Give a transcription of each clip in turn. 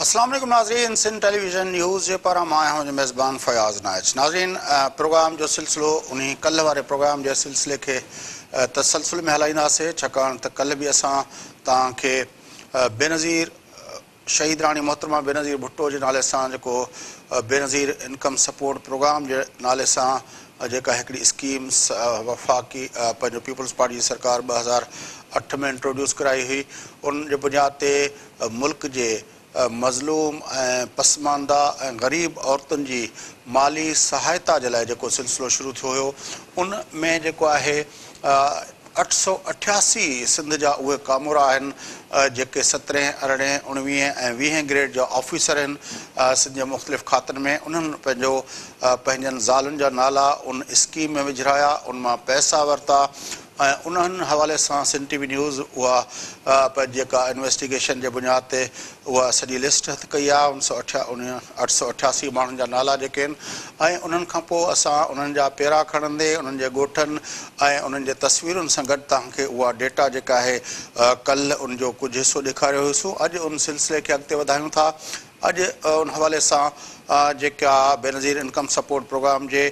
अस्सलाम वालेकुम नाज़रीन, सिंध टेलीविज़न न्यूज़ जे पारां मां आहियां मुंहिंजो मेज़बान फ़याज़ नाइच। नाज़रीन, प्रोग्राम जो सिलसिलो उन कल्ह वारे प्रोग्राम जे सिलसिले खे तसलसल में हलाईंदासीं, छाकाणि त कल्ह बि असां तव्हांखे बेनज़ीर शहीद राणी मोहतरमा बेनज़ीर भुट्टो जे नाले सां जेको बेनज़ीर इनकम सपोर्ट प्रोग्राम जे नाले सां जेका हिकिड़ी स्कीम वफ़ाक़ी पंहिंजो पीपल्स पार्टी जी सरकार 2008 में इंट्रोड्यूस कराई हुई। उन जे बुनियाद ते मुल्क जे मज़लूम ऐं पसमानदा ऐं ग़रीब औरतुनि जी माली सहायता जे लाइ जेको सिलसिलो शुरू थियो हुयो, उन में जेको आहे 888 सिंध जा उहे कामोरा आहिनि जेके 17, 18, 19 ऐं 20 ग्रेड जा ऑफिसर आहिनि सिंध जे मुख़्तलिफ़ खातनि में। उन्हनि पंहिंजनि ज़ालुनि जा नाला उन स्कीम में विझराया, उन मां पैसा वरिता ऐं उन्हनि हवाले सां सिंध टीवी न्यूज़ उहा जेका इन्वेस्टिगेशन जे बुनियाद ते उहा सॼी लिस्ट हथु कई आहे। 888 माण्हुनि जा नाला जेके आहिनि ऐं उन्हनि खां पोइ असां उन्हनि जा पेरा खणंदे उन्हनि जे ॻोठनि ऐं उन्हनि जे तस्वीरुनि सां गॾु तव्हांखे उहा डेटा जेका आहे कल्ह उनजो कुझु हिसो ॾेखारियो हुयोसीं। अॼु उन सिलसिले खे अॻिते वधायूं था। अॼु उन हवाले सां जेका बेनज़ीर इनकम सपोर्ट प्रोग्राम जे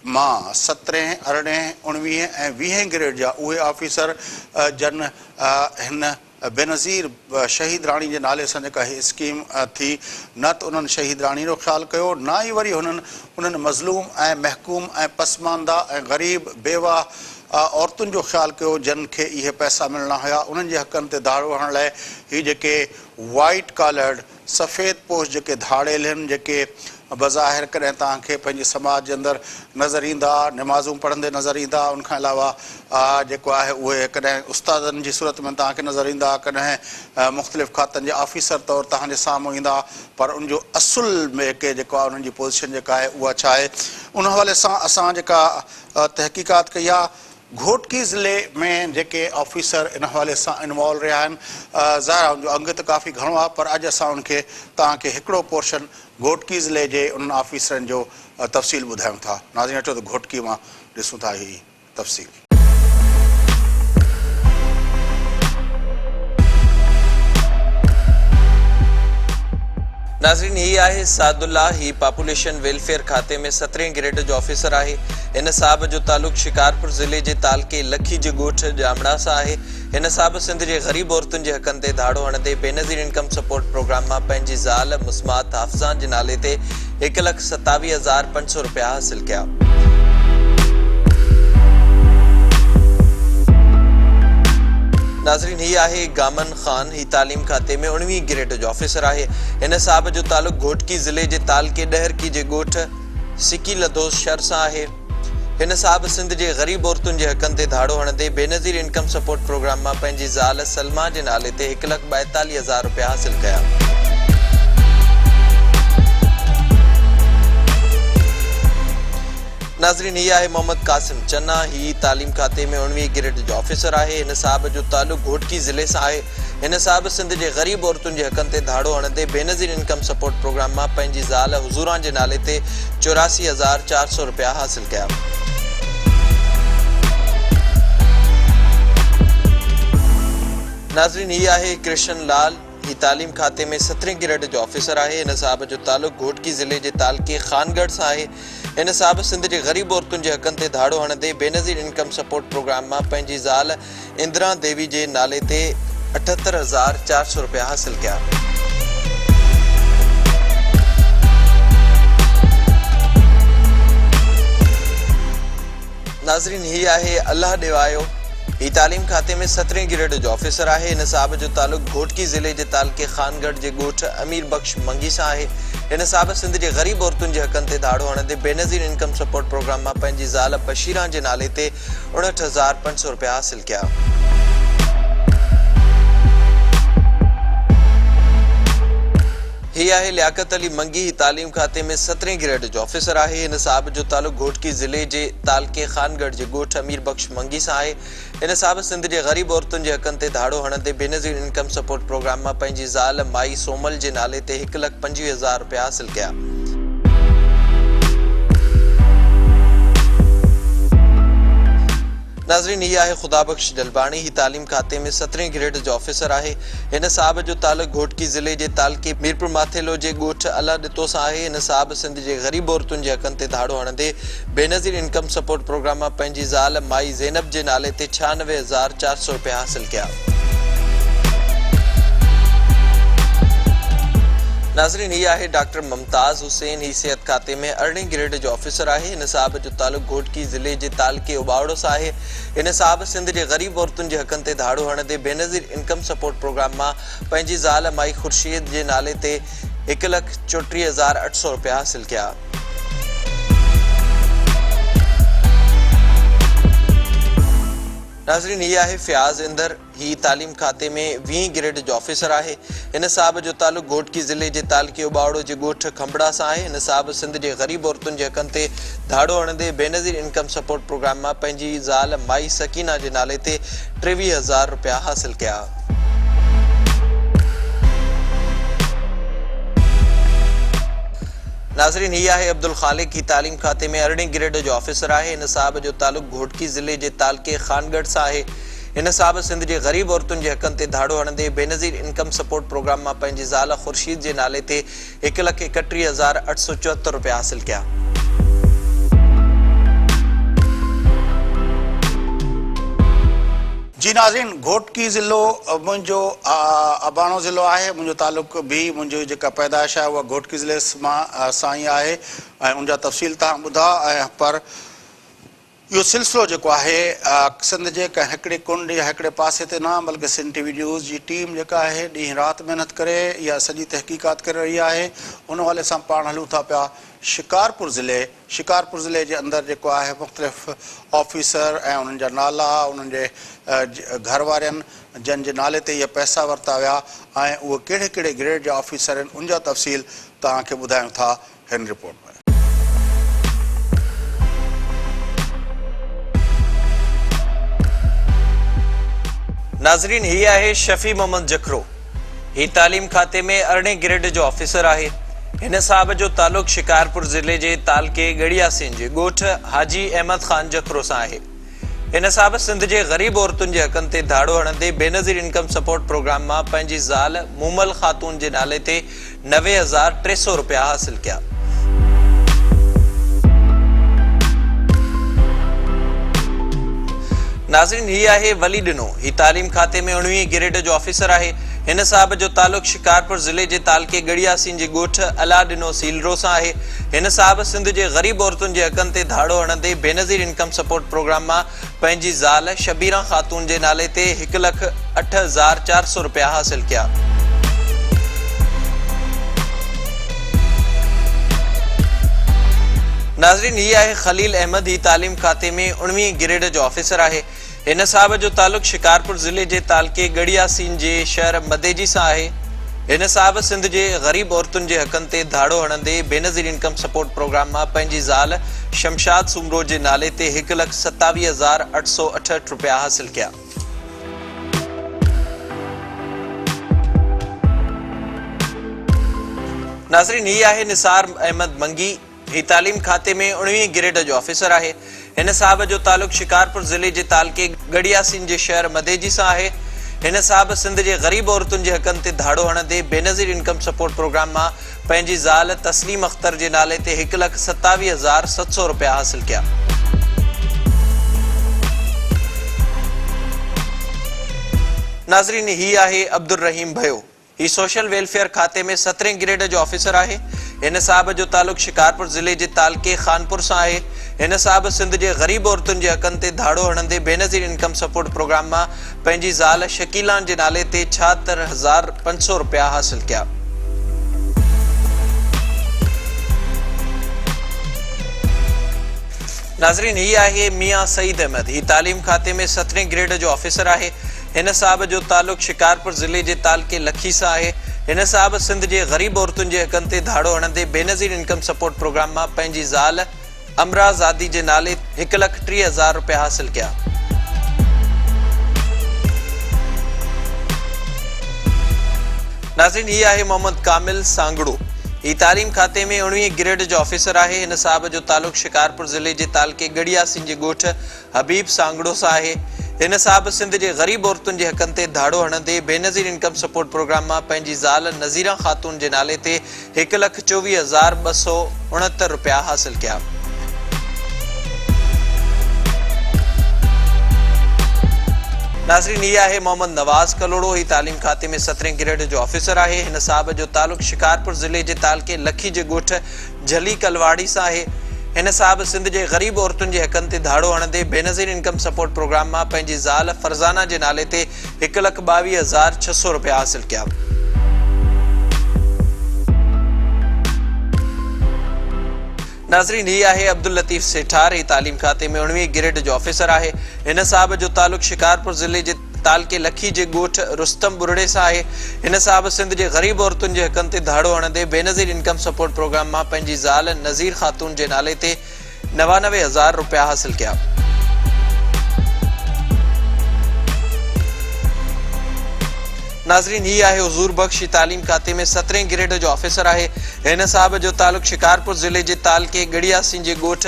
मां 17, 18, 19 ऐं 20 ग्रेड जा उहे ऑफिसर जन हिन बेनज़ीर शहीद राणी जे नाले सां जेका हीअ स्कीम थी, न त उन्हनि शहीद राणी जो ख़्यालु कयो, न ई वरी उन्हनि मज़लूम ऐं महकूम ऐं पसमानदा ऐं ग़रीब बेवा औरतुनि जो ख़्यालु कयो जिन खे इहे पैसा मिलणा हुया। उन्हनि जे हक़नि ते दाड़ो हणण लाइ हीअ जेके वाइट कॉलर्ड सफ़ेद पोश जेके धाड़ेल आहिनि, जेके बज़ाहिर कॾहिं तव्हांखे पंहिंजे समाज जे अंदरि नज़र ईंदा, निमाज़ूं पढ़ंदे नज़र ईंदा, उनखां अलावा जेको आहे उहे कॾहिं उस्तादनि जी सूरत में तव्हांखे नज़र ईंदा, कॾहिं मुख़्तलिफ़ खातनि जे ऑफिसर तौरु तव्हांजे साम्हूं ईंदा, पर उनजो असुल में के जेको आहे उन्हनि जी पोज़ीशन जेका आहे उहा छा आहे। उन हवाले सां असां जेका तहक़ीक़ात कई आहे, घोटकी ज़िले में जेके ऑफिसर इन हवाले सां इन्वॉल्व रहिया आहिनि, ज़ाहिर आहे उनजो अंग त काफ़ी घणो आहे, पर अॼु असां उनखे तव्हांखे हिकिड़ो पोर्शन घोटकी ज़िले जे उन्हनि ऑफिसरनि जो तफ़सील ॿुधायूं था। नाज़रीन, अचो त घोटकी मां ॾिसूं था हीअ तफ़सील। नाज़रीन, ही आहे सादुल्ला। ही पॉपुलेशन वेलफेयर खाते में 17 ग्रेड जो ऑफिसर आहे। हिन साहब जो तालुक़ शिकारपुर ज़िले जे तालके लखी जे ॻोठ जामड़ा सां आहे। हिन साहब सिंध जे ग़रीब औरतुनि जे हक़नि ते धाड़ो हणंदे बेनज़ीर इनकम सपोर्ट प्रोग्राम मां पंहिंजी ज़ाल मुस्मात हाफ़िज़ान जे नाले ते 1,27,500 रुपया हासिल कया। नाज़रीन, ही आहे गामन ख़ान। ही तालीम खाते में 19 ग्रेड जो ऑफिसर आहे। हिन साहब जो तालुक़ घोटकी ज़िले जे तालके ॾहरकी जे ॻोठ सिकी लदोस शहर सां आहे। हिन साहब सिंध जे ग़रीब औरतुनि जे हक़नि ते धाड़ो हणंदे बेनज़ीर इनकम सपोर्ट प्रोग्राम मां पंहिंजी ज़ाल सलमा जे नाले ते 1,42,000 रुपया हासिल कया। नाज़रीन, ही आहे मोहम्मद कासिम चन्ना। ही तालीम खाते में 19 ग्रेड जो ऑफिसर आहे। हिन साहब जो तालुक़ घोटकी ज़िले सां आहे। हिन साहब सिंध जे ग़रीब औरतुनि जे हक़नि ते धाड़ो हणंदे बेनज़ीर इनकम सपोर्ट प्रोग्राम मां पंहिंजी ज़ाल हुज़ूरा जे नाले ते 84,400 रुपया हासिल कया। नाज़रीन, ही आहे कृष्ण लाल। ही तालीम खाते में 17 ग्रेड जो ऑफिसर आहे। हिन साहब जो तालुक़ घोटकी ज़िले जे तालके खानगढ़ सां आहे। हिन साहब सिंध जे ग़रीब औरतुनि जे हक़नि ते धाड़ो हणंदे बेनज़ीर इनकम सपोर्ट प्रोग्राम मां पंहिंजी ज़ाल इंदिरा देवी जे नाले ते 78,400 रुपया हासिल कया। नाज़रीन, ही आहे अल्लाह ॾेवायो। ही तालीम खाते में 17 ग्रेड जो ऑफिसर आहे। हिन साहब जो तालुक़ घोटकी ज़िले जे तालके खानगढ़ जे ॻोठ अमीर बख्श मंगी सां आहे। हिन साहब सिंध जे ग़रीब औरतुनि जे हक़नि ते धाड़ो हणंदे बेनज़ीर इनकम सपोर्ट प्रोग्राम मां पंहिंजी ज़ाल बशीरा जे नाले ते 59,500 रुपया हासिल कया। ही आहे लियाकत अली मंगी। ही तालीम खाते में 17 ग्रेड जो ऑफिसर आहे। हिन साहब जो तालुक़ घोटकी ज़िले जे तालके खानगढ़ जे ॻोठ अमीर बख्श मंगी सां आहे। हिन साहब सिंध जे ग़रीब औरतुनि जे हक़नि ते धाड़ो हणंदे बेनज़ीर इनकम सपोर्ट प्रोग्राम मां पंहिंजी ज़ाल माई सोमल जे नाले ते 1,25,000 रुपया हासिल कया। नाज़रीन, ये आहे ख़ुदाबख्श जलबाणी। ही तालीम खाते में 17 ग्रेड जो ऑफिसर आहे। इन साहब जो तालुक घोटकी ज़िले जे तालके मीरपुर माथेलो जे ॻोठ अला ॾितो सां आहे। इन साहब सिंध जे ग़रीब औरतुनि जे हक़नि ते धाड़ो हणंदे बेनज़ीर इनकम सपोर्ट प्रोग्राम मां पंहिंजी ज़ाल माई ज़ैनब जे नाले ते 96,400 रुपया हासिल कया। नाज़रीन, ये आहे डॉक्टर मुमताज़ हुसैन। ही सेहत खाते में 18 ग्रेड जो ऑफिसर आहे। इन साहब जो तालुक घोटकी ज़िले जे तालके उबावड़ो सां आहे। इन साहब सिंध जे ग़रीब औरतुनि जे हक़नि ते धाड़ो हणंदे बेनज़ीर इनकम सपोर्ट प्रोग्राम मां पंहिंजी ज़ाल माई खुर्शीद जे नाले ते 1,34,800 रुपया हासिल कया। नाज़रीन, ये आहे फयाज़ इंदर। ही तालीम खाते में 20 ग्रेड जो ऑफिसर आहे। इन साहब जो तालुक घोटकी ज़िले जे तालके उबावड़ो जे ॻोठ खंबड़ा सां आहे। इन साहब सिंध जे ग़रीब औरतुनि जे हक़नि ते धाड़ो हणंदे बेनज़ीर इनकम सपोर्ट प्रोग्राम मां पंहिंजी ज़ाल माई सकीना जे नाले ते 23,000 रुपया हासिल कया। नाज़रीन, ही आहे अब्दुल खालिक। ही तालीम खाते में 18 ग्रेड जो ऑफिसर आहे। इन साहब जो तालुक घोटकी ज़िले जे तालके खानगढ़ सां आहे। इन साहब सिंध जे ग़रीब औरतुनि जे हक़नि ते धाड़ो हणंदे बेनज़ीर इनकम सपोर्ट प्रोग्राम मां पंहिंजी ज़ाल खुर्शीद जे नाले ते 1,31,874 रुपया हासिल कया। जी नाज़रीन, घोटकी ज़िलो मुंहिंजो अबाणो ज़िलो आहे। मुंहिंजो तालुक भी मुंहिंजी जेका पैदाइश आहे उहा घोटकी ज़िले सां ई आहे ऐं उनजा तफ़सील तव्हां ॿुधा। ऐं पर इहो सिलसिलो जेको आहे सिंध जे कंहिं हिकिड़े कुंड या हिकिड़े पासे ते न, बल्कि सिंध टीवी न्यूज़ जी टीम जेका आहे ॾींहुं राति महिनत करे इहा सॼी तहक़ीक़ात करे रही आहे। उन हवाले सां पाण हलूं था पिया शिकारपुर ज़िले जे अंदरि जेको आहे मुख़्तलिफ़ ऑफिसर ऐं उन्हनि जा नाला, उन्हनि जे घर वारनि जंहिंजे नाले ते इहे पैसा वरिता विया ऐं उहे कहिड़े कहिड़े ग्रेड जा ऑफिसर आहिनि, उनजा तफ़सील तव्हांखे ॿुधायूं था हिन रिपोर्ट में। नाज़रीन, ही आहे शफ़ी मोहम्मद जखरो। ही तालीम खाते में 18 ग्रेड जो ऑफिसर आहे। हिन साहब जो तालुक शिकारपुर ज़िले जे तालके गड़ियासीन जे ॻोठ हाजी अहमद ख़ान जखरो सां आहे। हिन साहब सिंध जे ग़रीब औरतुनि जे हक़नि ते धाड़ो हणंदे बेनज़ीर इनकम सपोर्ट प्रोग्राम मां पंहिंजी ज़ाल मूमल ख़ातून जे नाले ते 90,300 रुपया हासिल कया। नाज़रीन, ही आहे वली ॾिनो। ही तालीम खाते में 19 ग्रेड जो ऑफिसर आहे। हिन साहब जो तालुक शिकारपुर ज़िले जे तालके गड़ियासीन जे ॻोठ अला ॾिनो सीलरो सां आहे। हिन साहब सिंध जे ग़रीब औरतुनि जे हक़नि ते धाड़ो हणंदे बेनज़ीर इनकम सपोर्ट प्रोग्राम मां पंहिंजी ज़ाल शबीरा ख़ातून जे नाले ते 1,08,400 रुपया हासिल कया। नाज़रीन, ही आहे खलील अहमद। ही तालीम खाते में 19 ग्रेड जो ऑफिसर आहे। हिन साहब जो तालुक शिकारपुर ज़िले जे तालके गड़ियासीन जे शहर मदेजी सां आहे। हिन साहब सिंध जे ग़रीब औरतुनि जे हक़नि ते धाड़ो हणंदे बेनज़ीर इनकम सपोर्ट प्रोग्राम मां पंहिंजी ज़ाल शमशाद सुमरो जे नाले ते 1,27,868 रुपया हासिल कया। नाज़रीन, ही आहे निसार अहमद मंगी। ही तालीम खाते में 19 ग्रेड जो ऑफिसर आहे। हिन साहब जो तालुक शिकारपुर ज़िले जे तालके गड़ियासीन जे शहर मदेजी सां आहे। हिन साहब सिंध जे ग़रीब औरतुनि जे हक़नि ते धाड़ो हणंदे बेनज़ीर इनकम सपोर्ट प्रोग्राम मां पंहिंजी ज़ाल तस्लीम अख्तर जे नाले ते 1,27,700 रुपया हासिल कया। नाज़रीन, ही आहे अब्दुल रहीम भयो। ही सोशल वेलफेयर खाते में 17 ग्रेड जो ऑफिसर आहे। हिन साहब जो तालुक शिकारपुर ज़िले जे तालके खानपुर सां आहे। हिन साहब सिंध जे ग़रीब औरतुनि जे हक़नि ते धाड़ो हणंदे बेनज़ीर इनकम सपोर्ट प्रोग्राम मां पंहिंजी ज़ाल शकीलान जे नाले ते 76,500 रुपया हासिल कया। नाज़रीन, ही आहे मियां सईद अहमद। ही तालीम खाते में 17 ग्रेड जो ऑफिसर आहे। हिन साहब जो तालुक शिकारपुर ज़िले जे तालके लखी सां आहे। हिन साहब सिंध जे ग़रीब औरतुनि जे हक़नि ते धाड़ो हणंदे बेनज़ीर इनकम सपोर्ट प्रोग्राम मां पंहिंजी ज़ाल अमराज़ आदि जे नाले 1,30,000 रुपया हासिल कया। नाज़रीन, ही आहे मोहम्मद कामिल सांगड़ो। ही तालीम खाते में 19 ग्रेड जो ऑफिसर आहे। हिन साहब जो तालुक शिकारपुर ज़िले जे तालके गड़िया सिंह जे ॻोठ हबीब सांगड़ो सां आहे। हिन साहब सिंध जे ग़रीब औरतुनि जे हक़नि ते धाड़ो हणंदे बेनज़ीर इनकम सपोर्ट प्रोग्राम मां पंहिंजी ज़ाल नज़ीरा ख़ातून जे नाले ते 1,24,269 रुपया हासिल कया। नाज़रीन, ये आहे मोहम्मद नवाज़ कलोड़ो। ही तालीम खाते में 17 ग्रेड जो ऑफिसर आहे। हिन साहब जो तालुक शिकारपुर ज़िले जे तालके लखी जे ॻोठ झली कलवाड़ी सां आहे। हिन साहब सिंध जे ग़रीब औरतुनि जे हक़नि ते धाड़ो हणंदे बेनज़ीर इनकम सपोर्ट प्रोग्राम मां पंहिंजी ज़ाल फरज़ाना जे नाले ते 1,22,600 रुपया हासिल कया। नाज़रीन, ही आहे अब्दुल लतीफ़ सेठार। ही तालीम खाते में 19 ग्रेड जो ऑफिसर आहे। हिन साहब जो तालुक शिकारपुर ज़िले जे तालके लखी जे ॻोठ रुस्तम बुरड़े सां आहे। हिन साहब सिंध जे ग़रीब औरतुनि जे हक़नि ते धाड़ो हणंदे बेनज़ीर इनकम सपोर्ट प्रोग्राम मां पंहिंजी ज़ाल नज़ीर ख़ातून जे नाले ते 99,000 रुपया हासिल कया। नाज़रीन, ही आहे हुज़ूर बख्श। तालीम खाते में 17 ग्रेड जो ऑफिसर आहे। हिन साहब जो तालुक शिकारपुर ज़िले जे तालके गड़िया सिंह जे ॻोठ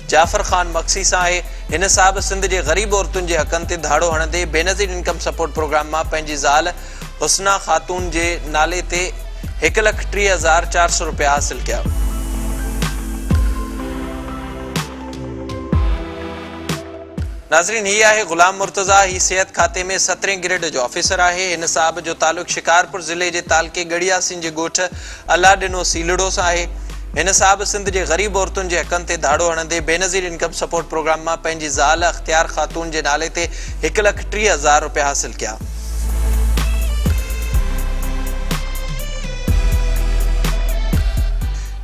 जाफ़र ख़ान मक्सी सां आहे। हिन साहब सिंध जे ग़रीब औरतुनि जे हक़नि ते धाड़ो हणंदे बेनज़ीर इनकम सपोर्ट प्रोग्राम मां पंहिंजी ज़ाल हुस्ना ख़ातून जे नाले ते 1,30,400 रुपया हासिल कया। नाज़रीन, ही आहे ग़ुलाम मुर्तज़ा। ही सेहत खाते में 17 ग्रेड जो ऑफिसर आहे। हिन साहब जो तालुक शिकारपुर ज़िले जे तालके गड़िया सिंह जे ॻोठ अला ॾिनो सीलड़ो सां आहे। हिन साहब सिंध जे ग़रीब औरतुनि जे हक़नि ते धाड़ो हणंदे बेनज़ीर इनकम सपोर्ट प्रोग्राम मां पंहिंजी ज़ाल अख्तियार ख़ातून जे नाले ते 1,30,000 रुपया हासिल कया।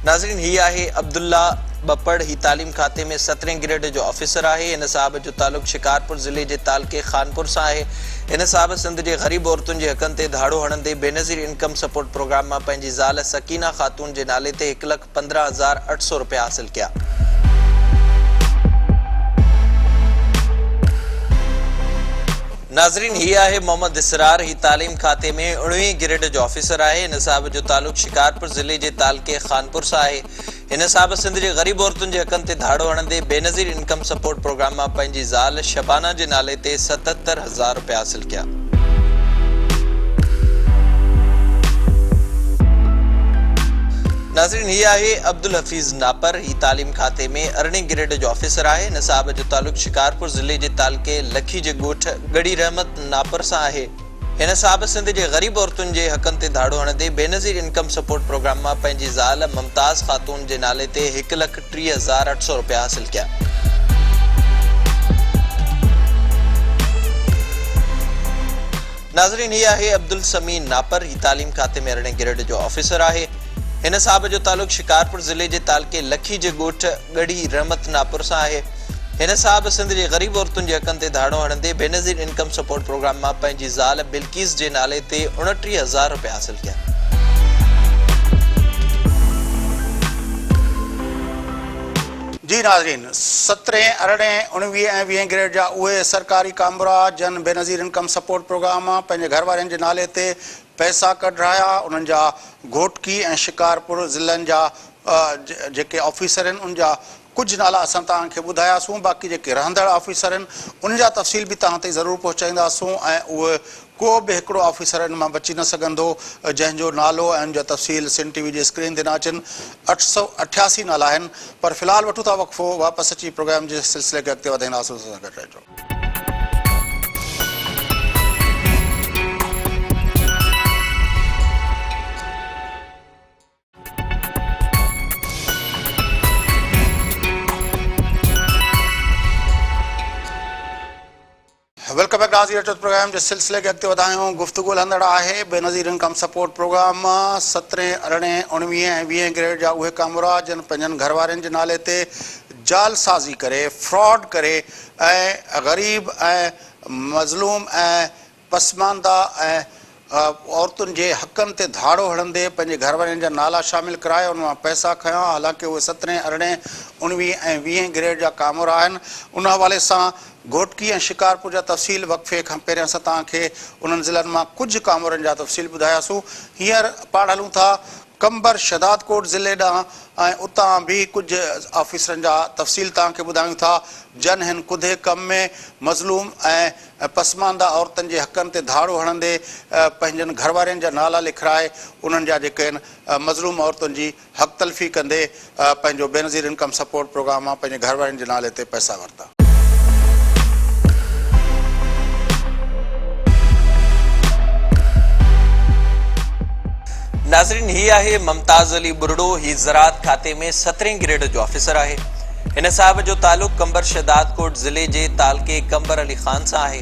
नाज़रीन, ही आहे अब्दुल्ला बपड़। ही तालीम खाते में 17 ग्रेड जो ऑफिसर आहे। हिन साहब जो तालुक शिकारपुर ज़िले जे तालके खानपुर सां आहे। हिन साहब सिंध जे ग़रीब औरतुनि जे हक़नि ते धाड़ो हणंदे बेनज़ीर इनकम सपोर्ट प्रोग्राम मां पंहिंजी ज़ाल सकीना ख़ातून जे नाले ते 1,15,800 रुपया हासिल कया। नाज़रीन, ही आहे मोहम्मद इसरार। ही तालीम खाते में 19 ग्रेड जो ऑफिसर आहे। हिन साहब जो तालुक शिकारपुर ज़िले जे तालके खानपुर सां आहे। हिन साहब सिंध जे ग़रीब औरतुनि जे हक़नि ते धाड़ो हणंदे बेनज़ीर इनकम सपोर्ट प्रोग्राम मां पंहिंजी ज़ाल शबाना जे नाले ते 77,000 रुपया हासिल कया। नाज़रीन, ही आहे अब्दुल हफीज़ नापर। ही तालीम खाते में 18 ग्रेड जो ऑफिसर आहे। हिन साहब जो तालुक शिकारपुर ज़िले जे तालके लखी जे ॻोठ गड़ी रहमत नापर सां आहे। हिन साहब सिंध जे ग़रीब औरतुनि जे हक़नि ते धाड़ो हणंदे बेनज़ीर इनकम सपोर्ट प्रोग्राम मां पंहिंजी ज़ाल मुमताज़ ख़ातून जे नाले ते 1,30,800 रुपया हासिल कया। नाज़रीन, ही आहे अब्दुल समीन नापर। ही तालीम खाते में 18 ग्रेड जो ऑफिसर आहे। हिन साहब जो तालुक शिकारपुर ज़िले जे तालके लखी जे ॻोठ गड़ी रहमत नापुर सां आहे। हिन साहब सिंध जे ग़रीब औरतुनि जे हक़नि ते धाड़ो हणंदे बेनज़ीर इनकम सपोर्ट प्रोग्राम मां पंहिंजी ज़ाल बिल्किस जे नाले ते 29,000 रुपया हासिल कया। जी नाज़रीन, 17, 18, 19 ऐं 20 ग्रेड जा उहे सरकारी कामरा जन बेनज़ीर इनकम सपोर्ट प्रोग्राम पंहिंजे घर वारनि जे नाले ते पैसा कढ रहिया। उन्हनि जा घोटकी ऐं शिकारपुर ज़िलनि जा जेके ऑफिसर आहिनि उन जा कुझु नाला असां तव्हांखे ॿुधायासीं। बाक़ी जेके रहंदड़ ऑफिसर आहिनि उन जा तफ़सील बि तव्हां ताईं ज़रूरु पहुचाईंदासीं ऐं उहे को बि हिकिड़ो ऑफिसर इन मां बची न सघंदो जंहिंजो नालो ऐं उन जा तफ़सील सिंध टीवी जे स्क्रीन ते न अचनि। 888 नाला आहिनि। पर फ़िलहालु वठूं था वक़फ़ो। वापसि अची प्रोग्राम जे सिलसिले खे अॻिते वधाईंदासीं। सां गॾु रहिजो। वेलकम बैक नाज़रीन, प्रोग्राम जे सिलसिले खे अॻिते वधायूं। गुफ़्तगू हलंदड़ आहे बेनज़ीर इनकम सपोर्ट प्रोग्राम 17, 18, 19 ऐं 20 ग्रेड जा उहे कामरा जन पंहिंजनि घर वारनि जे नाले ते जालसाज़ी करे फ्रॉड करे ऐं ग़रीब ऐं मज़लूम ऐं पसमानदा ऐं औरतुनि जे हक़नि ते धाड़ो हणंदे पंहिंजे घर वारनि जा नाला शामिलु कराए उन मां पैसा खयां। हालांकि उहे 17, 18, 19 ऐं 20 ग्रेड जा कामरा आहिनि। उन हवाले सां घोटकी ऐं शिकारपुर जा तफ़सील वक़फ़े खां पहिरियां असां तव्हांखे उन्हनि ज़िलनि मां कुझु कामरनि जा तफ़सील ॿुधायासीं। हींअर पाण हलूं था कंबर शदादकोट ज़िले ॾांहुं ऐं उतां बि कुझु ऑफिसरनि जा तफ़सील तव्हांखे ॿुधायूं था जन हिन कुधे कम में मज़लूम ऐं पसमानदा औरतुनि जे हक़नि ते धाड़ो हणंदे पंहिंजनि घरवारनि जा नाला लिखाए उन्हनि जा जेके आहिनि मज़लूम औरतुनि जी हक़ तलफ़ी कंदे पंहिंजो बेनज़ीर इनकम सपोर्ट प्रोग्राम मां पंहिंजे घरवारनि जे नाले ते पैसा वरिता। नाज़रीन, ही आहे मुमताज़ अली बुरडो। ही ज़राअत खाते में 17 ग्रेड जो ऑफिसर आहे। हिन साहब जो तालुक़ कंबर शदादकोट ज़िले जे तालके कंबर अली खान सां आहे।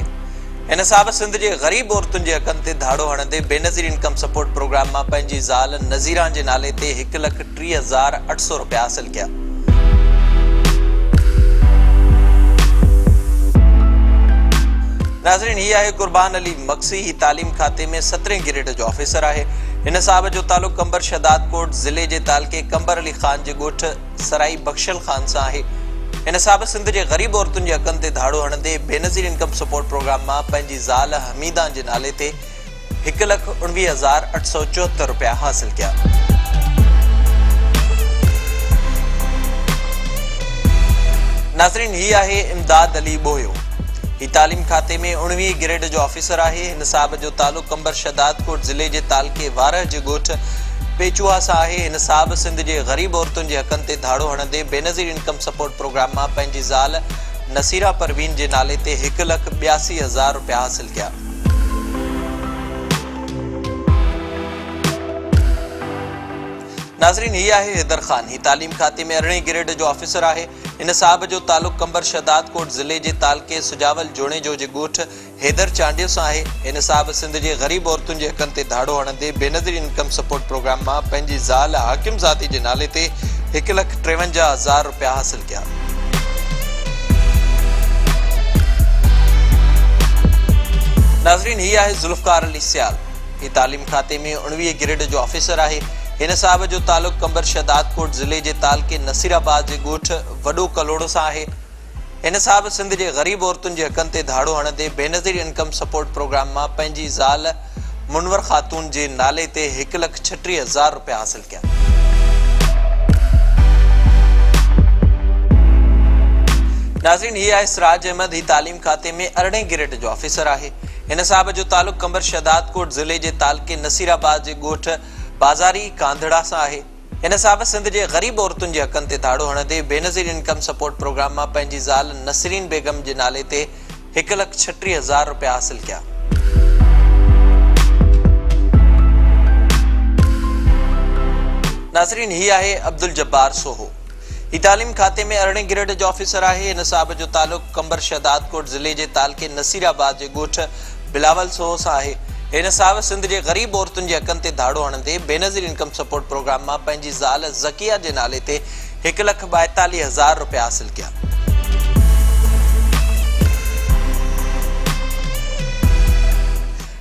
हिन साहब सिंध जे ग़रीब औरतुनि जे हक़नि ते धाड़ो हणंदे बेनज़ीर इनकम सपोर्ट प्रोग्राम मां पंहिंजी ज़ाल नज़ीरा जे नाले ते 1,30,800 रुपया हासिल कया। नाज़रीन, ही आहे कुर्बान अली मक्सी। ही तालीम खाते में 17 ग्रेड जो ऑफिसर आहे। हिन साहब जो तालुक़ कंबर शदादकोट ज़िले जे तालके कंबर अली खान जे ॻोठ सराई बख्शल खान सां आहे। हिन साहब सिंध जे ग़रीब औरतुनि जे हक़नि ते धाड़ो हणंदे बेनज़ीर इनकम सपोर्ट प्रोग्राम मां पंहिंजी ज़ाल हमीदा जे नाले ते 1,19,874 रुपया हासिल कया। नाज़रीन, ही आहे इमदाद अली बोयो। ही तालीम खाते में 19 ग्रेड जो ऑफिसर आहे। हिन साहब जो तालुक़ कंबर शदादकोट ज़िले जे तालके वारह जे ॻोठ पेचुआ सां आहे। हिन साहब सिंध जे ग़रीब औरतुनि जे हक़नि ते धाड़ो हणंदे बेनज़ीर इनकम सपोर्ट प्रोग्राम मां पंहिंजी ज़ाल नसीरा परवीन जे नाले ते 1,82,000 रुपया हासिल कया। नाज़रीन, ही आहे हैदर खान। ही तालीम खाते में 18 ग्रेड जो ऑफिसर आहे। हिन साहब जो तालुक़ कंबर शदादकोट ज़िले जे तालके सुजावल जोणे जो जे ॻोठ हैदर चांडियो सां आहे। हिन साहब सिंध जे ग़रीब औरतुनि जे हक़नि ते धाड़ो हणंदे बेनज़ीर इनकम सपोर्ट प्रोग्राम मां पंहिंजी ज़ाल हाकिम ज़ाती जे नाले ते 1,53,000 रुपया हासिल कया। नाज़रीन, ही आहे ज़ुल्फ़कार अली सियाल। ही तालीम खाते में 19 ग्रेड जो ऑफिसर आहे। हिन साहब जो तालुक़ कंबर शदादकोट ज़िले जे तालके नसीराबाद जे ॻोठ वॾो कलोड़ो सां आहे। हिन साहब सिंध जे ग़रीब औरतुनि जे हक़नि ते धाड़ो हणंदे बेनज़ीर इनकम सपोर्ट प्रोग्राम मां पंहिंजी ज़ाल मुनवर ख़ातून जे नाले ते 1,36,000 रुपया हासिल कया। नाज़रीन, ही आहे सिराज अहमद। ही तालीम खाते में 18 ग्रेड जो ऑफिसर आहे। हिन साहब जो तालुक़ कंबर शदादकोट ज़िले जे तालके नसीराबाद जे ॻोठ बाज़ारी कांधड़ा सां आहे। हिन साहब सिंध जे ग़रीब औरतुनि जे हक़नि ते धाड़ो हणंदे बेनज़ीर इनकम सपोर्ट प्रोग्राम मां पंहिंजी ज़ाल नसरीन बेगम जे नाले ते 1,36,000 रुपया हासिल कया। नाज़रीन, ही आहे अब्दुल जब्बार सोहो। ही तालीम खाते में 18 ग्रेड जो ऑफिसर आहे। हिन साहब जो तालुक़ कंबर शदादकोट ज़िले जे तालके नसीराबाद जे ॻोठ बिलावल सोहो सां आहे। हिन साहब सिंध जे ग़रीब औरतुनि जे हक़नि ते धाड़ो हणंदे बेनज़ीर इनकम सपोर्ट प्रोग्राम मां पंहिंजी ज़ाल ज़किया जे नाले ते 1,42,000 रुपया हासिल कया।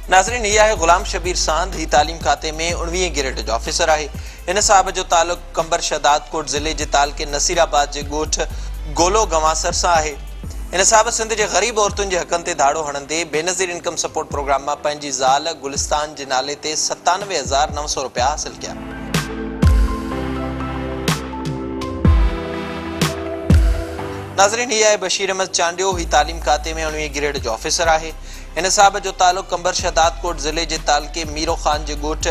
नाज़रीन, ही आहे ग़ुलाम शबीर सांद। ही तालीम खाते में 19 ग्रेड जो ऑफिसर आहे। हिन साहब जो तालुक़ कंबर शदादकोट ज़िले जे तालके नसीराबाद जे ॻोठ गोलो गवासर सां आहे। हिन साहब सिंध जे ग़रीब औरतुनि जे हक़नि ते धाड़ो हणंदे बेनज़ीर इनकम सपोर्ट प्रोग्राम मां पंहिंजी ज़ाल गुलिस्तान जे नाले ते 97,900 रुपया हासिल कया। नाज़रीन, ही आहे बशीर अहमद चांडियो। ही तालीम खाते में 19 ग्रेड जो ऑफिसर आहे। हिन साहब जो तालुक़ कंबर शदादकोट ज़िले जे तालके मीरो खान जे ॻोठ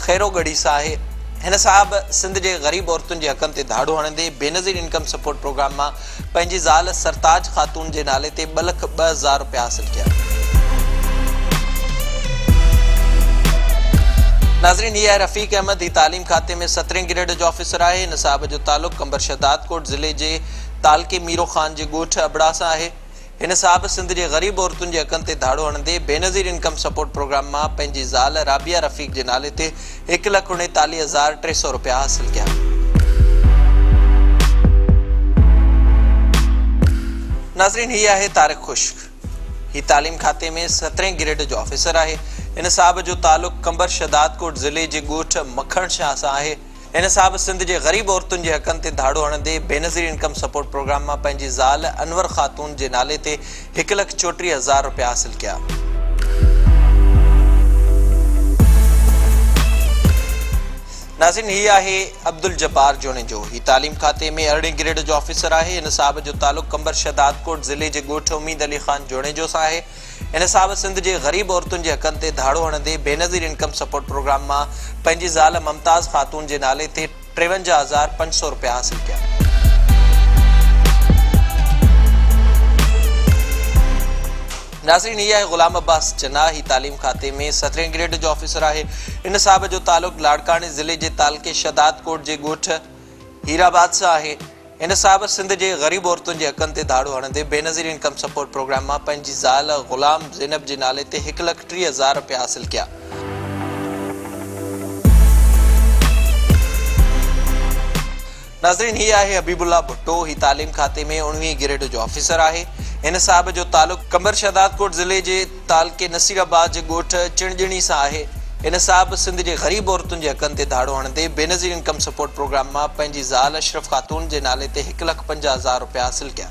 खैरोगढ़ी सां आहे। हिन साहब सिंध जे ग़रीब औरतुनि जे हक़नि ते धाड़ो हणंदे बेनज़ीर इनकम सपोर्ट प्रोग्राम मां पंहिंजी ज़ाल सरताज ख़ातून जे नाले ते 2,02,000 रुपया हासिल कया। नाज़रीन, ही आहे रफ़ीक अहमद। ही तालीम खाते में 17 ग्रेड जो ऑफिसर आहे। हिन साहब जो तालुक़ कंबर शदादकोट ज़िले जे तालके मीरो खान जे ॻोठ अबड़ा सां आहे। हिन साहब सिंध जे ग़रीब औरतुनि जे हक़नि ते धाड़ो हणंदे बेनज़ीर इनकम सपोर्ट प्रोग्राम मां पंहिंजी ज़ाल राबिया रफ़ीक जे नाले ते 1,39,300 रुपया हासिल कया। नाज़रीन, ही आहे तारिक खुश्क। ही तालीम खाते में 17 ग्रेड जो ऑफिसर आहे। हिन साहब जो तालुक़ कंबर शदादकोट ज़िले जे ॻोठ मखण शाह सां आहे। हिन साहब सिंध जे ग़रीब औरतुनि जे हक़नि ते धाड़ो हणंदे बेनज़ीर इनकम सपोर्ट प्रोग्राम मां पंहिंजी ज़ाल अनवर ख़ातून जे नाले ते 1,34,000 रुपया हासिल कया। नाज़रीन ही आहे अब्दुल जब्बार जोनेजो ही तालीम खाते में 18 ग्रेड जो ऑफिसर आहे। इन साहब जो तालुक कंबर शहदादकोट ज़िले जे ॻोठ उम्मीद अली ख़ान जोनेजो सां आहे। इन साहब सिंध जे ग़रीब औरतुनि जे हक़नि ते धाड़ो हणंदे बेनज़ीर इनकम सपोर्ट प्रोग्राम मां पंहिंजी ज़ाल मुमताज़ ख़ातून जे नाले ते 53,500 रुपया हासिल कया। नाज़रीन ही आहे ग़ुलाम अब्बास चना ही तालीम खाते में 17 ग्रेड जो ऑफिसर आहे। इन साहब जो तालुक लाड़कानी ज़िले जे तालके शहदादकोट जे ॻोठ हीराबाद सां आहे। इन साहब सिंध जे ग़रीब औरतुनि जे हक़नि ते धाड़ो हणंदे बेनज़ीर इनकम सपोर्ट प्रोग्राम मां पंहिंजी ज़ाल ग़ुलाम ज़ैनब जे नाले ते 1,30,000 रुपया हासिल कया। नाज़रीन ही आहे हबीबुल्ला भुट्टो ही तालीम खाते में 19 ग्रेड जो ऑफिसर आहे। इन साहब जो तालुक कंबर शहदादकोट ज़िले जे तालके नसीराबाद जे ॻोठ चिणजणी सां आहे। इन साहब सिंध जे ग़रीब औरतुनि जे हक़नि ते धाड़ो हणंदे बेनज़ीर इनकम सपोर्ट प्रोग्राम मां पंहिंजी ज़ाल अशरफ ख़ातून जे नाले ते 1,50,000 रुपया हासिल कया।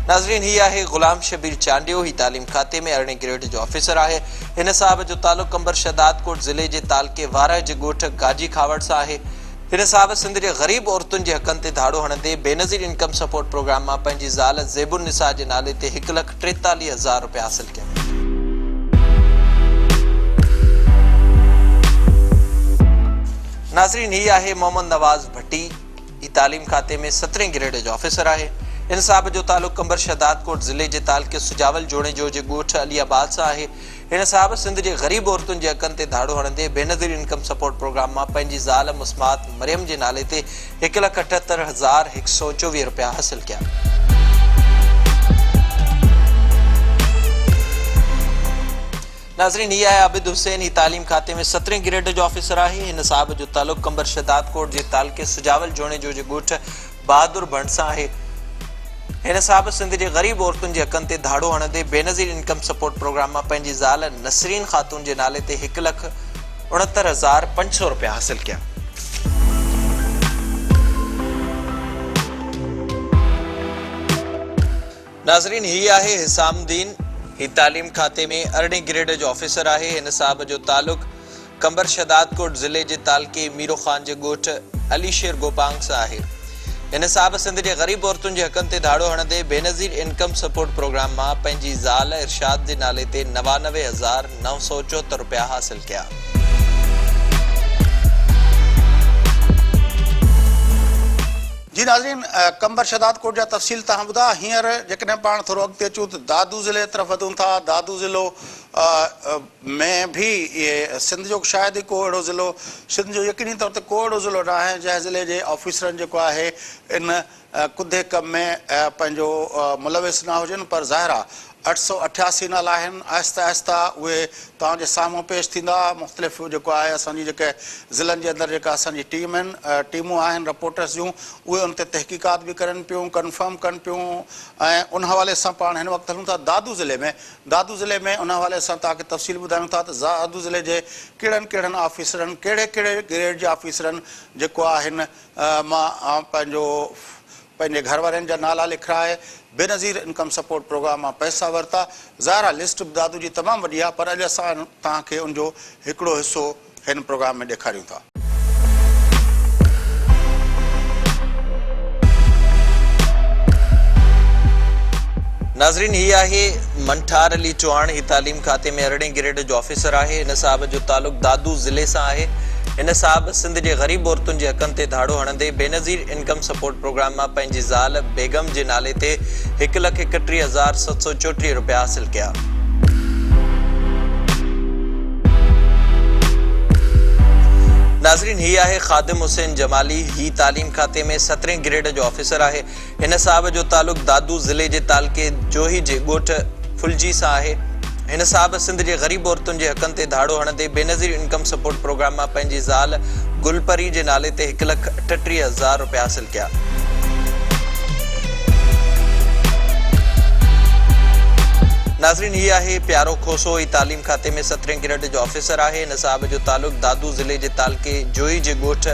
नाज़रीन ही आहे ग़ुलाम शबीर चांडियो ही तालीम खाते में 18 ग्रेड जो ऑफिसर आहे। इन साहब जो तालुक कंबर शहदादकोट ज़िले जे तालके वारा जे ॻोठ गाजी खावड़ सां आहे। इन साहब सिंध जे ग़रीब औरतुनि जे हक़नि ते धाड़ो हणंदे बेनज़ीर इनकम सपोर्ट प्रोग्राम मां पंहिंजी ज़ाल ज़ेबुन निसा जे नाले ते 1,43,000 रुपया हासिल कया। नाज़रीन ही आहे मोहम्मद नवाज़ भट्टी ही तालीम खाते में 17 ग्रेड जो ऑफिसर आहे। इन साहब जो तालुक कंबर शहदादकोट ज़िले जे तालके सुजावल जोनेजो जे ॻोठ अलियाबाद सां आहे। इन साहब सिंध जे ग़रीब औरतुनि जे हक़नि ते धाड़ो हणंदे बेनज़ीर इनकम सपोर्ट प्रोग्राम मां पंहिंजी ज़ाल मुस्मात मरियम जे नाले ते 1,78,124 रुपया हासिल कया। नाज़रीन ही आहे आबिद हुसैन ही तालीम खाते में 17 ग्रेड जो ऑफिसर आहे। इन साहब जो तालुक कंबर शहदादकोट जे तालके सुजावल जोनेजो जे ॻोठ बहादुर भंड सां आहे। इन साहब सिंध जे ग़रीब औरतुनि जे हक़नि ते धाड़ो हणंदे बेनज़ीर इनकम सपोर्ट प्रोग्राम मां पंहिंजी ज़ाल नसरीन ख़ातून जे नाले ते 1,69,500 रुपया हासिल कया। नाज़रीन ही आहे हिसामुद्दीन ही तालीम खाते में 18 ग्रेड जो ऑफिसर आहे। इन साहब जो तालुक कंबर शहदादकोट ज़िले जे तालके मीरो ख़ान जे ॻोठ अलीशेर गोपांग सां आहे। इन साहब सिंध जे ग़रीब औरतुनि जे हक़नि ते धाड़ो हणंदे बेनज़ीर इनकम सपोर्ट प्रोग्राम मां पंहिंजी ज़ाल इरशाद जे नाले ते 99,974 रुपया हासिल कया। जी नाज़रीन कंबर शहदादकोट जा तफ़सील तव्हां ॿुधा। हींअर जेकॾहिं पाण थोरो अॻिते अचूं त दादू ज़िले तरफ़ वधूं था। दादू ज़िलो में भी इहे सिंध जो शायदि ई को अहिड़ो ज़िलो सिंध जो यकीनी तौर ते को अहिड़ो ज़िलो न आहे जंहिं ज़िले जे ऑफिसरनि जेको आहे इन कुदे कम में पंहिंजो मुलविस न हुजनि, पर ज़ाहिर आहे 888 नाला आहिनि। आहिस्ता आहिस्ता उहे तव्हांजे साम्हूं पेश थींदा। मुख़्तलिफ़ जेको आहे असांजी जेके ज़िलनि जे अंदरि जेका असांजी टीमूं आहिनि रिपोर्टर्स जूं, उहे उन ते तहक़ीक़ात बि करनि पियूं, कंफर्म कनि पियूं। ऐं उन हवाले सां पाण हिन वक़्तु हलूं था दादू ज़िले में उन हवाले सां तव्हांखे तफ़सील ॿुधायूं था त दादू ज़िले जे कहिड़नि ऑफिसरनि कहिड़े ग्रेड जे ऑफिसरनि जेको आहिनि मां पंहिंजे घर वारनि जा नाला लिखाए बेनज़ीर इनकम सपोर्ट प्रोग्राम मां पैसा वरिता। ज़ाहिर लिस्ट दादू जी तमामु वॾी आहे, पर अॼु असां तव्हांखे उनजो हिकिड़ो हिसो हिन प्रोग्राम में ॾेखारियूं था। नाज़रीन ही आहे मंठार अली चौहान ही तालीम खाते में 18 ग्रेड जो ऑफिसर आहे। इन साहब जो तालुक दादू ज़िले सां आहे। इन साहब सिंध जे ग़रीब औरतुनि जे हक़नि ते धाड़ो हणंदे बेनज़ीर इनकम सपोर्ट प्रोग्राम मां पंहिंजी ज़ाल बेगम जे नाले ते 1,31,734 रुपया हासिल कया। नाज़रीन ही आहे ख़ादिम हुसैन जमाली ही तालीम खाते में 17 ग्रेड जो ऑफिसर आहे। इन साहब जो तालुक दादू ज़िले जे तालके जोही जे ॻोठ फुलजी सां आहे। इन साहब सिंध जे ग़रीब औरतुनि जे हक़नि ते धाड़ो हणंदे बेनज़ीर इनकम सपोर्ट प्रोग्राम मां पंहिंजी ज़ाल गुलपरी जे नाले ते 1,38,000 रुपया हासिल कया। नाज़रीन ही आहे प्यारो खोसो ही तालीम खाते में 17 ग्रेड जो ऑफिसर आहे। इन साहब जो तालुक दादू ज़िले जे तालके जोई जे ॻोठ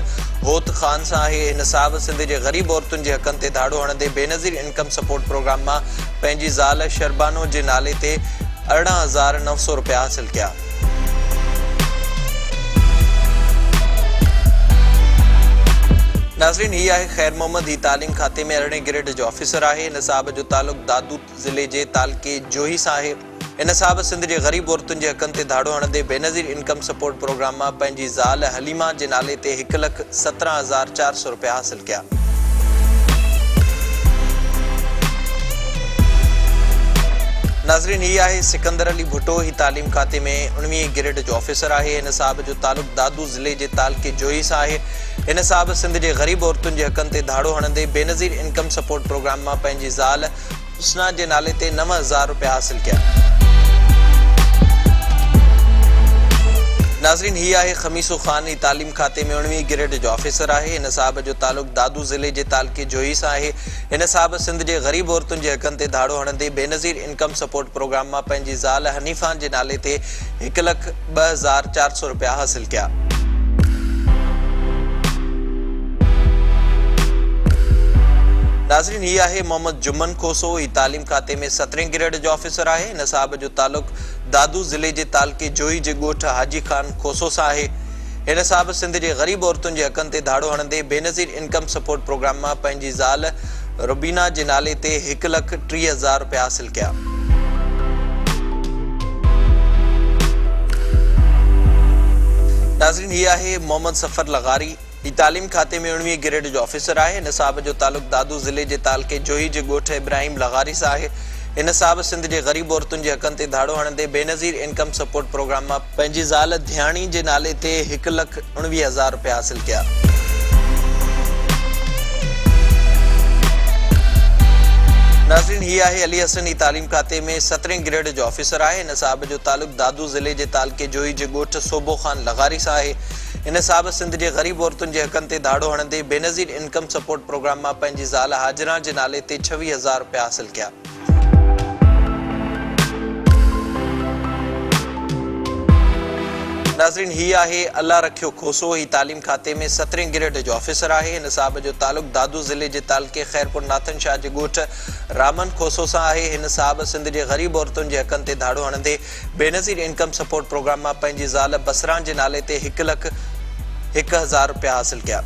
होत ख़ान सां आहे। इन साहब सिंध जे ग़रीब औरतुनि जे हक़नि ते धाड़ो हणंदे बेनज़ीर इनकम सपोर्ट प्रोग्राम मां पंहिंजी ज़ाल शरबानो जे नाले ते 18,900 रुपया हासिल किया। नाज़रीन, ही आहे ख़ैर मोहम्मद। ही तालीम खाते में 18 ग्रेड जो ऑफिसर आहे। इन साहब जो तालुक दादू ज़िले जे तालके जोही सां आहे। इन साहब सिंध जे ग़रीब औरतुनि जे हक़नि ते धाड़ो हणंदे बेनज़ीर इनकम सपोर्ट प्रोग्राम मां पंहिंजी ज़ाल हलीमा जे नाले ते 1,17,400 रुपया हासिल किया। नाज़रीन, ही आहे सिकंदर अली भुट्टो। ही तालीम खाते में 19 ग्रेड जो ऑफिसर आहे। इन साहब जो तालुक दादू ज़िले जे तालके जोही सां आहे। इन साहब सिंध जे ग़रीब औरतुनि जे हक़नि ते धाड़ो हणंदे बेनज़ीर इनकम सपोर्ट प्रोग्राम मां पंहिंजी ज़ाल हुस्ना जे नाले ते 9,000 रुपया हासिल किया। नाज़रीन, ही आहे खमीसो ख़ान। ही तालीम खाते में 19 ग्रेड जो ऑफिसर आहे। इन साहब जो तालुक दादू ज़िले जे तालके जोही सां आहे। इन साहब सिंध जे ग़रीब औरतुनि जे हक़नि ते धाड़ो हणंदे बेनज़ीर इनकम सपोर्ट प्रोग्राम मां पंहिंजी ज़ाल हनीफ़ा जे नाले ते 1,02,400 रुपया हासिल किया। नाज़रीन, ही आहे मोहम्मद जुम्मन खोसो। ही तालीम खाते में 17 ग्रेड जो ऑफिसर आहे। इन साहब जो तालुक दादू ज़िले जे तालके जोही जे ॻोठ हाजी खान खोसो सां आहे। इन साहब सिंध जे ग़रीब औरतुनि जे हक़नि ते धाड़ो हणंदे बेनज़ीर इनकम सपोर्ट प्रोग्राम मां पंहिंजी ज़ाल रुबीना जे नाले ते 1,30,000 रुपया हासिल किया। नाज़रीन, ही आहे मोहम्मद सफ़र लगारी। ही तालीम खाते में 19 ग्रेड जो ऑफिसर आहे। इन साहब जो तालुक दादू ज़िले जे तालके जोही जे ॻोठ इब्राहिम लगारी सां आहे। इन साहब सिंध जे ग़रीब औरतुनि जे हक़नि ते धाड़ो हणंदे बेनज़ीर इनकम सपोर्ट प्रोग्राम मां पंहिंजी ज़ाल ध्याणी जे नाले ते 1,19,000 रुपया हासिल किया। नाज़रीन, ही आहे अली हसन। ही तालीम खाते में 17 ग्रेड जो ऑफिसर आहे। इन साहब जो तालुक दादू ज़िले जे तालके जोही जे ॻोठ सोबो ख़ान लगारी सां आहे। इन साहब सिंध जे ग़रीब औरतुनि जे हक़नि ते धाड़ो हणंदे बेनज़ीर इनकम सपोर्ट प्रोग्राम मां पंहिंजी ज़ाल हाजिरा जे नाले ते 26,000 रुपया हासिल किया। नाज़रीन, ही आहे अल्लाह रखियो खोसो। ही तालीम खाते में 17 ग्रेड जो ऑफिसर आहे। इन साहब जो तालुक दादू ज़िले जे तालके ख़ैरपुर नाथन शाह जे ॻोठ रामन खोसो सां आहे। हिन साहब सिंध जे ग़रीब औरतुनि जे हक़नि ते धाड़ो हणंदे बेनज़ीर इनकम सपोर्ट प्रोग्राम मां पंहिंजी ज़ाल बसरा जे नाले ते 1,01,000 रुपया हासिल किया।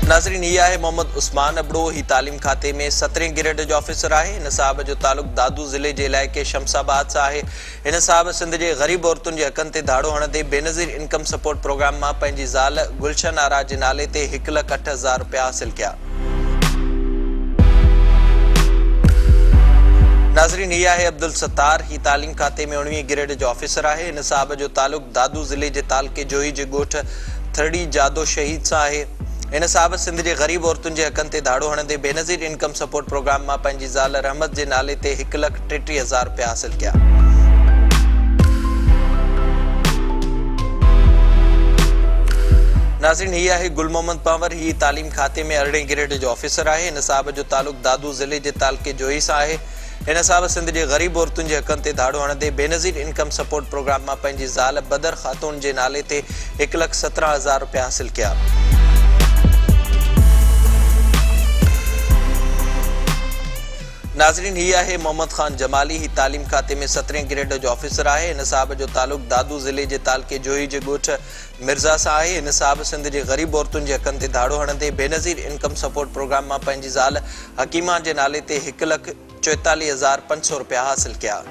नाज़रीन, ही आहे मोहम्मद उस्मान अबड़ो। ही तालीम खाते में 17 ग्रेड जो ऑफिसर आहे। इन साहब जो तालुक दादू ज़िले जे इलाइक़े शमसाबाद सां आहे। इन साहब सिंध जे ग़रीब औरतुनि जे हक़नि ते धाड़ो हणंदे बेनज़ीर इनकम सपोर्ट प्रोग्राम मां पंहिंजी ज़ाल गुलशन आरा जे नाले ते 1,08,000 रुपया हासिल किया। नाज़रीन, ही आहे अब्दुल सत्तार। ही तालीम खाते में 19 ग्रेड जो ऑफिसर आहे। इन साहब जो तालुक दादू ज़िले जे तालके जोही जे ॻोठ थरड़ी जादो शहीद सां आहे। इन साहब सिंध जे ग़रीब औरतुनि जे हक़नि ते धाड़ो हणंदे बेनज़ीर इनकम सपोर्ट प्रोग्राम मां पंहिंजी ज़ाल रहमत जे नाले ते 1,33,000 रुपया हासिल किया। नाज़रीन, ही आहे गुल मोहम्मद पंवर। ही तालीम खाते में 18 ग्रेड जो ऑफिसर आहे। इन साहब जो तालुक दादू ज़िले जे तालके जोही सां आहे। इन साहब सिंध जे ग़रीब औरतुनि जे हक़नि ते धाड़ो हणंदे बेनज़ीर इनकम सपोर्ट प्रोग्राम मां पंहिंजी ज़ाल बदर ख़ातून जे नाले ते 1,17,000 रुपया हासिल किया। नाज़रीन, ही आहे मोहम्मद ख़ान जमाली। ही तालीम खाते में 17 ग्रेड जो ऑफिसर आहे। इन साहब जो तालुक दादू ज़िले जे तालके जोही जे ॻोठ मिर्ज़ा सां आहे। इन साहब सिंध जे ग़रीब औरतुनि जे हक़नि ते धाड़ो हणंदे बेनज़ीर इनकम सपोर्ट प्रोग्राम मां पंहिंजी ज़ाल हकीमा जे नाले ते 1,44,500 रुपया हासिल किया।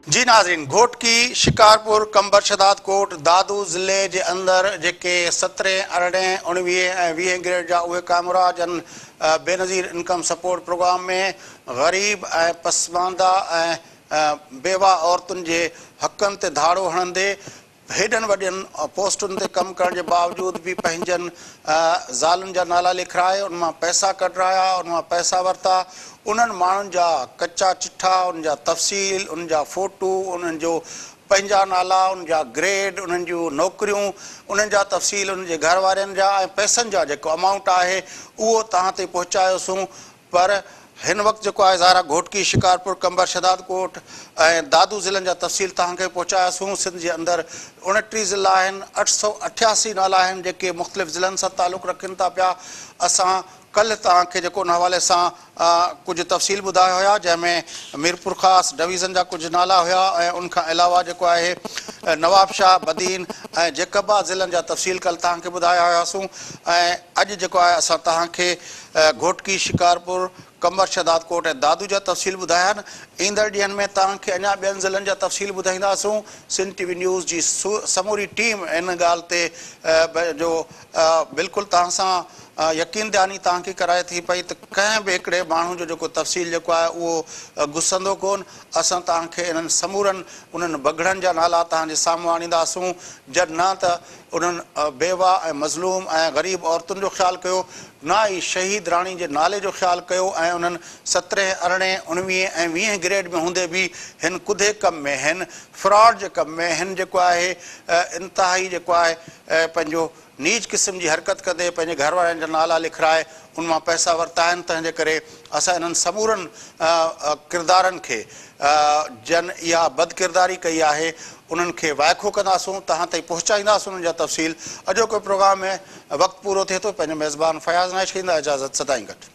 जी नाज़रीन, घोटकी, शिकारपुर, कंबर शदाद कोट, दादू ज़िले जे अंदरि जेके 17, 18, 19 ऐं 20 ग्रेड जा उहे कामरा जन बेनज़ीर इनकम सपोर्ट प्रोग्राम में ग़रीब ऐं पसमानदा ऐं बेवा औरतुनि जे हक़नि ते धाड़ो हणंदे हेॾनि वॾनि पोस्टुनि ते कमु करण जे बावजूद भी पंहिंजनि ज़ालुनि जा नाला लिखाए उन मां पैसा कढाया, उन मां पैसा वरिता। उन्हनि माण्हुनि जा कचा चिठा, उन जा तफ़सील, उन जा फ़ोटू, उन्हनि जो पंहिंजा नाला, उन जा ग्रेड, उन्हनि जूं नौकरियूं, उन्हनि जा तफ़सील, उन्हनि जे घर वारनि जा ऐं पैसनि जा जेको अमाउंट आहे उहो तव्हां ते पहुचायोसीं। पर हिन वक़्तु जेको आहे ज़ारा घोटकी शिकारपुर कंबर शहदाद कोट ऐं दादू ज़िलनि जा तफ़सील तव्हांखे पहुचायासीं। सिंध जे अंदरि 29 ज़िला आहिनि, 888 नाला आहिनि जेके मुख़्तलिफ़ ज़िलनि सां तालुक़ु रखनि था पिया। असां कल्ह तव्हांखे जेको उन हवाले सां कुझु तफ़सील ॿुधाया हुया, जंहिंमें मीरपुर ख़ासि डिवीज़न जा कुझु नाला हुया ऐं उनखां अलावा जेको आहे नवाबशाह, बदीन ऐं जेकबा ज़िलनि जा तफ़सील कल्ह तव्हांखे ॿुधाया हुयासीं। ऐं अॼु जेको आहे असां तव्हांखे घोटकी शिकारपुर कंबर शहदाद कोट ऐं दादू जा तफ़सील ॿुधाया आहिनि। ईंदड़ ॾींहंनि में तव्हांखे अञा ॿियनि ज़िलनि जा तफ़सील ॿुधाईंदासूं। सिंध टीवी न्यूज़ जी समूरी टीम इन ॻाल्हि ते जो बिल्कुलु तव्हां सां यकीन दहानी तव्हांखे कराए थी पई त कंहिं बि हिकिड़े माण्हू जो जेको तफ़सील जेको आहे उहो गुसंदो कोन। असां तव्हांखे इन्हनि समूरनि उन्हनि बगड़नि जा नाला तव्हांजे साम्हूं आणींदासूं जॾहिं न त उन्हनि बेवा ऐं मज़लूम ऐं ग़रीब औरतुनि जो ख़्यालु कयो, न ई शहीद राणी जे नाले जो ख़्यालु कयो ऐं उन्हनि 17, 18, 19 ऐं 20 ग्रेड में हूंदे बि हिन कुधे कम में, हिन फ्रॉड जे कम में, हिन जेको आहे इंतिहाई जेको आहे पंहिंजो नीच क़िस्म जी हरकत कंदे पंहिंजे घर वारनि जा नाला लिखाए उन मां पैसा वरिता आहिनि। तंहिंजे करे असां इन्हनि समूरनि किरदारनि खे जन इहा बदकिरदारी कई आहे उन्हनि खे वाइखो कंदासूं, तव्हां ताईं पहुचाईंदासीं उन्हनि जा तफ़सील। अॼोको प्रोग्राम में वक़्तु पूरो थिए थो। पंहिंजो मेज़बान फयाज़ नाइश खे ईंदा इजाज़त, सदाईं गॾु।